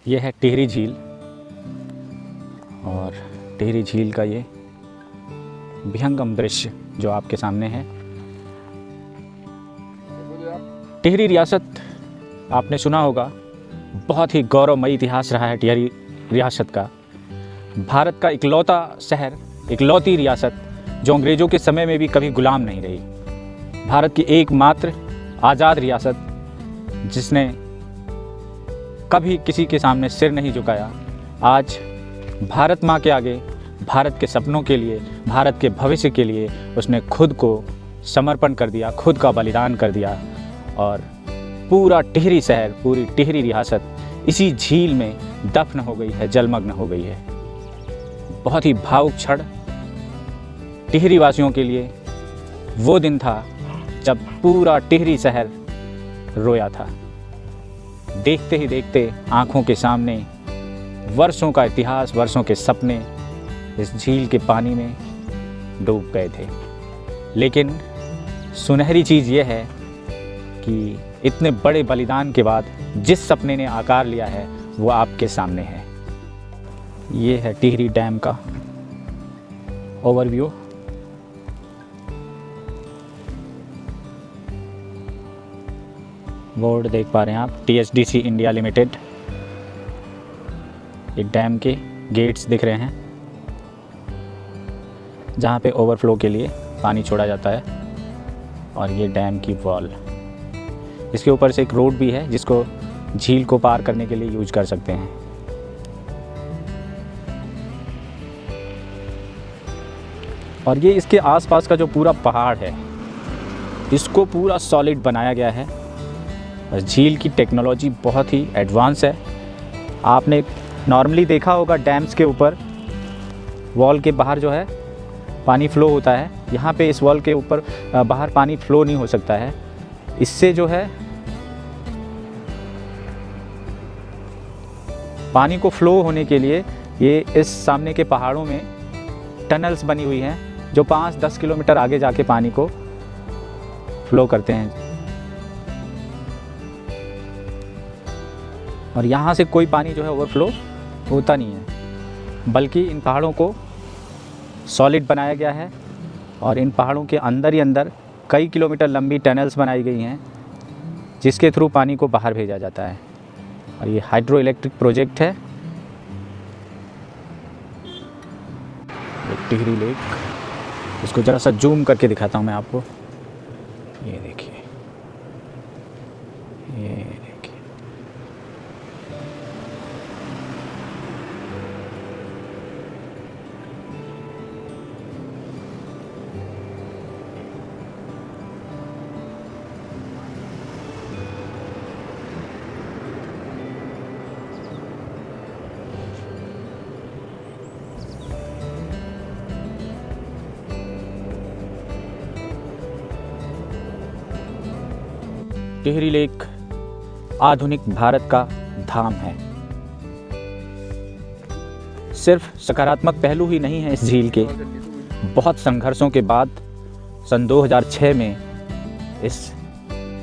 ये है टिहरी झील और टिहरी झील का ये विहंगम दृश्य जो आपके सामने है। टिहरी रियासत आपने सुना होगा, बहुत ही गौरवमयी इतिहास रहा है टिहरी रियासत का। भारत का इकलौता शहर, इकलौती रियासत जो अंग्रेज़ों के समय में भी कभी गुलाम नहीं रही। भारत की एकमात्र आज़ाद रियासत जिसने कभी किसी के सामने सिर नहीं झुकाया। आज भारत माँ के आगे, भारत के सपनों के लिए, भारत के भविष्य के लिए उसने खुद को समर्पण कर दिया, खुद का बलिदान कर दिया और पूरा टिहरी शहर, पूरी टिहरी रियासत इसी झील में दफन हो गई है, जलमग्न हो गई है। बहुत ही भावुक क्षण टिहरी वासियों के लिए वो दिन था जब पूरा टिहरी शहर रोया था। देखते ही देखते आँखों के सामने वर्षों का इतिहास, वर्षों के सपने इस झील के पानी में डूब गए थे। लेकिन सुनहरी चीज़ ये है कि इतने बड़े बलिदान के बाद जिस सपने ने आकार लिया है वो आपके सामने है। ये है टिहरी डैम का ओवरव्यू। बोर्ड देख पा रहे हैं आप, THDC इंडिया लिमिटेड। ये डैम के गेट्स दिख रहे हैं जहाँ पे ओवरफ्लो के लिए पानी छोड़ा जाता है। और ये डैम की वॉल, इसके ऊपर से एक रोड भी है जिसको झील को पार करने के लिए यूज कर सकते हैं। और ये इसके आसपास का जो पूरा पहाड़ है इसको पूरा सॉलिड बनाया गया है। झील की टेक्नोलॉजी बहुत ही एडवांस है। आपने नॉर्मली देखा होगा डैम्स के ऊपर वॉल के बाहर जो है पानी फ्लो होता है, यहाँ पे इस वॉल के ऊपर बाहर पानी फ्लो नहीं हो सकता है। इससे जो है पानी को फ्लो होने के लिए ये इस सामने के पहाड़ों में टनल्स बनी हुई हैं जो 5-10 किलोमीटर आगे जाके पानी को फ्लो करते हैं। और यहाँ से कोई पानी जो है ओवरफ्लो होता नहीं है, बल्कि इन पहाड़ों को सॉलिड बनाया गया है और इन पहाड़ों के अंदर ही अंदर कई किलोमीटर लंबी टनल्स बनाई गई हैं जिसके थ्रू पानी को बाहर भेजा जाता है। और ये हाइड्रो इलेक्ट्रिक प्रोजेक्ट है। टिहरी लेक, इसको ज़रा सा जूम करके दिखाता हूँ मैं आपको। ये देखिए, ये देखिए। टिहरी लेक आधुनिक भारत का धाम है। सिर्फ सकारात्मक पहलू ही नहीं है इस झील के। बहुत संघर्षों के बाद सन 2006 में इस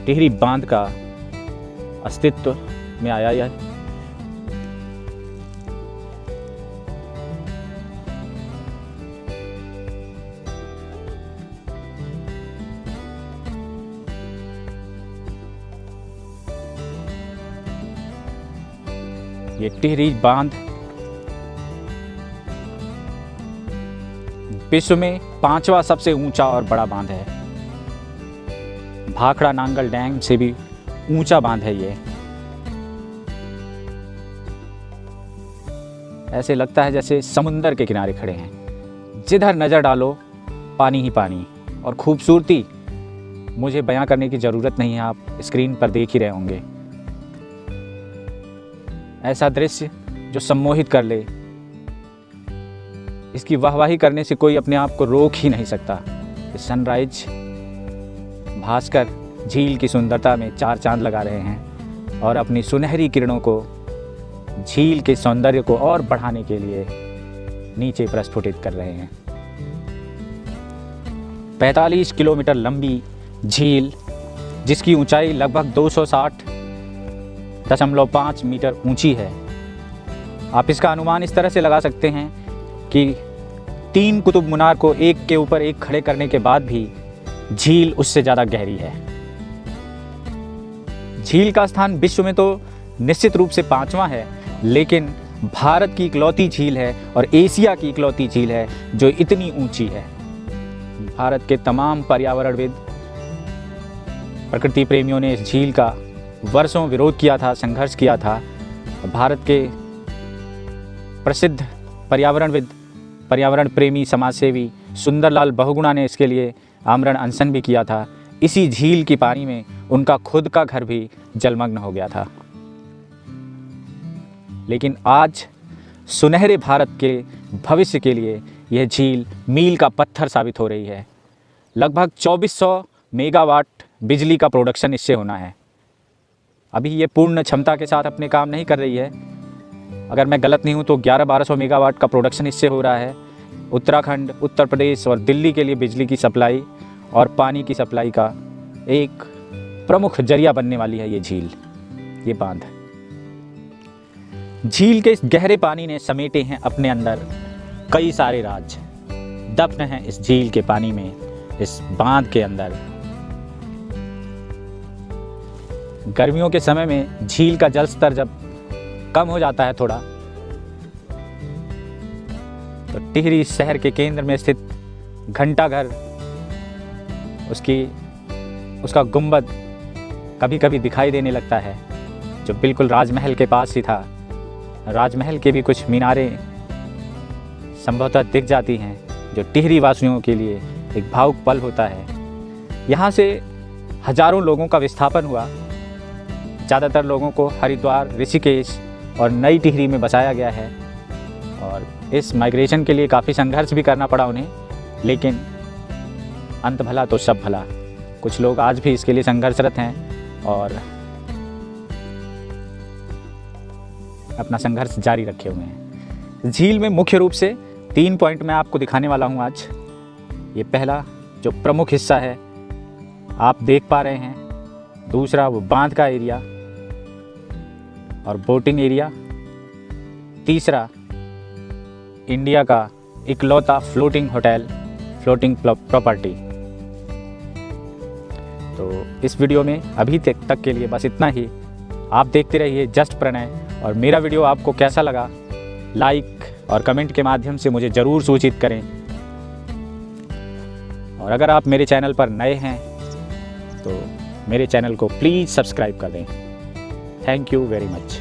टिहरी बांध का अस्तित्व में आया। यह ये टिहरी बांध विश्व में 5वां सबसे ऊंचा और बड़ा बांध है। भाखड़ा नांगल डैम से भी ऊंचा बांध है ये। ऐसे लगता है जैसे समुंदर के किनारे खड़े हैं। जिधर नज़र डालो पानी ही पानी। और खूबसूरती मुझे बयां करने की ज़रूरत नहीं है, आप स्क्रीन पर देख ही रहे होंगे। ऐसा दृश्य जो सम्मोहित कर ले, इसकी वाहवाही करने से कोई अपने आप को रोक ही नहीं सकता। सनराइज भास्कर झील की सुंदरता में 4 चांद लगा रहे हैं और अपनी सुनहरी किरणों को झील के सौंदर्य को और बढ़ाने के लिए नीचे प्रस्फुटित कर रहे हैं। 45 किलोमीटर लंबी झील जिसकी ऊंचाई लगभग 260.5 मीटर ऊंची है, आप इसका अनुमान इस तरह से लगा सकते हैं कि 3 कुतुब मीनार को एक के ऊपर एक खड़े करने के बाद भी झील उससे ज़्यादा गहरी है। झील का स्थान विश्व में तो निश्चित रूप से 5वां है, लेकिन भारत की इकलौती झील है और एशिया की इकलौती झील है जो इतनी ऊंची है। भारत के तमाम पर्यावरणविद, प्रकृति प्रेमियों ने इस झील का वर्षों विरोध किया था, संघर्ष किया था। भारत के प्रसिद्ध पर्यावरणविद, पर्यावरण प्रेमी समाजसेवी सुंदरलाल बहुगुणा ने इसके लिए आमरण अनशन भी किया था। इसी झील की पानी में उनका खुद का घर भी जलमग्न हो गया था। लेकिन आज सुनहरे भारत के भविष्य के लिए यह झील मील का पत्थर साबित हो रही है। लगभग 2400 मेगावाट बिजली का प्रोडक्शन इससे होना है। अभी ये पूर्ण क्षमता के साथ अपने काम नहीं कर रही है। अगर मैं गलत नहीं हूँ तो 1100-1200 मेगावाट का प्रोडक्शन इससे हो रहा है। उत्तराखंड, उत्तर प्रदेश और दिल्ली के लिए बिजली की सप्लाई और पानी की सप्लाई का एक प्रमुख जरिया बनने वाली है ये झील, ये बांध। झील के इस गहरे पानी ने समेटे हैं अपने अंदर कई सारे राज, दफन हैं इस झील के पानी में, इस बांध के अंदर। गर्मियों के समय में झील का जल स्तर जब कम हो जाता है थोड़ा, तो टिहरी शहर के केंद्र में स्थित घंटाघर, उसका गुंबद कभी कभी दिखाई देने लगता है, जो बिल्कुल राजमहल के पास ही था। राजमहल के भी कुछ मीनारें संभवतः दिख जाती हैं, जो टिहरी वासियों के लिए एक भावुक पल होता है। यहाँ से हजारों लोगों का विस्थापन हुआ। ज़्यादातर लोगों को हरिद्वार, ऋषिकेश और नई टिहरी में बसाया गया है और इस माइग्रेशन के लिए काफ़ी संघर्ष भी करना पड़ा उन्हें, लेकिन अंत भला तो सब भला। कुछ लोग आज भी इसके लिए संघर्षरत हैं और अपना संघर्ष जारी रखे हुए हैं। झील में मुख्य रूप से 3 पॉइंट मैं आपको दिखाने वाला हूँ आज। ये पहला जो प्रमुख हिस्सा है आप देख पा रहे हैं, दूसरा वो बांध का एरिया और बोटिंग एरिया, तीसरा इंडिया का इकलौता फ्लोटिंग होटल, फ्लोटिंग प्रॉपर्टी। तो इस वीडियो में अभी तक के लिए बस इतना ही। आप देखते रहिए जस्ट प्रणय, और मेरा वीडियो आपको कैसा लगा लाइक और कमेंट के माध्यम से मुझे ज़रूर सूचित करें। और अगर आप मेरे चैनल पर नए हैं तो मेरे चैनल को प्लीज़ सब्सक्राइब कर दें। Thank you very much.